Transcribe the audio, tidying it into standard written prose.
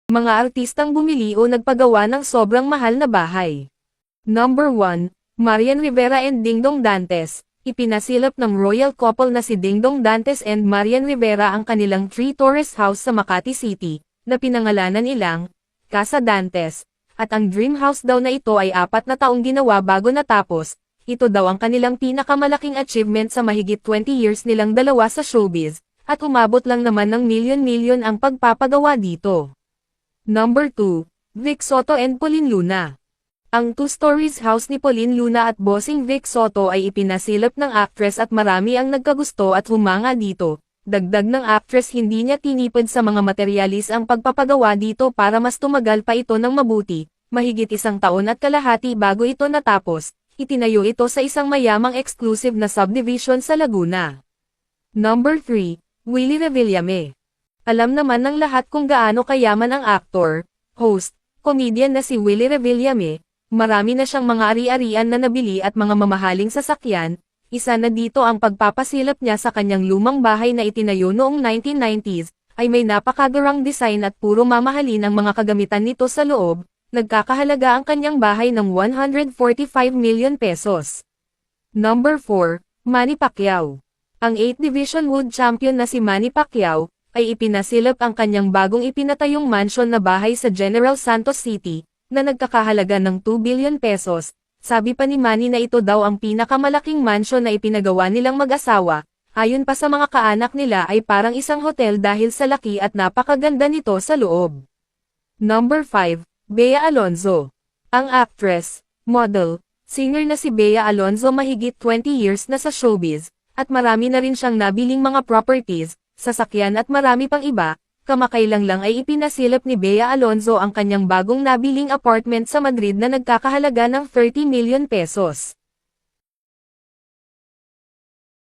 Mga artistang bumili o nagpagawa ng sobrang mahal na bahay. Number 1, Marian Rivera and Dingdong Dantes. Ipinasilap ng royal couple na si Dingdong Dantes and Marian Rivera ang kanilang 3 tourist house sa Makati City, na pinangalanan nilang Casa Dantes, at ang dream house daw na ito ay 4 na taong ginawa bago natapos. Ito daw ang kanilang pinakamalaking achievement sa mahigit 20 years nilang dalawa sa showbiz, at umabot lang naman ng milyon-milyon ang pagpapagawa dito. Number 2, Vic Soto and Pauline Luna. Ang 2 stories house ni Pauline Luna at bossing Vic Soto ay ipinasilap ng actress at marami ang nagkagusto at humanga dito. Dagdag ng actress, hindi niya tinipid sa mga materialis ang pagpapagawa dito para mas tumagal pa ito ng mabuti. Mahigit 1 taon at kalahati bago ito natapos, itinayo ito sa isang mayamang exclusive na subdivision sa Laguna. Number 3, Willie Revillame. Alam naman ng lahat kung gaano kayaman ang aktor, host, comedian na si Willie Revillame. Marami na siyang mga ari-arian na nabili at mga mamahaling sasakyan. Isa na dito ang pagpapasilap niya sa kanyang lumang bahay na itinayo noong 1990s, ay may napakagarang design at puro mamahalin ang mga kagamitan nito sa loob. Nagkakahalaga ang kanyang bahay ng 145 million pesos. Number 4, Manny Pacquiao. Ang 8th Division World Champion na si Manny Pacquiao, ay ipinasilap ang kanyang bagong ipinatayong mansion na bahay sa General Santos City, na nagkakahalaga ng 2 billion pesos. Sabi pa ni Manny na ito daw ang pinakamalaking mansion na ipinagawa nilang mag-asawa. Ayon pa sa mga kaanak nila ay parang isang hotel dahil sa laki at napakaganda nito sa loob. Number 5, Bea Alonzo. Ang actress, model, singer na si Bea Alonzo mahigit 20 years na sa showbiz, at marami na rin siyang nabiling mga properties, sasakyan at marami pang iba. Kamakailang lang ay ipinasilap ni Bea Alonzo ang kanyang bagong nabiling apartment sa Madrid na nagkakahalaga ng 30 million pesos.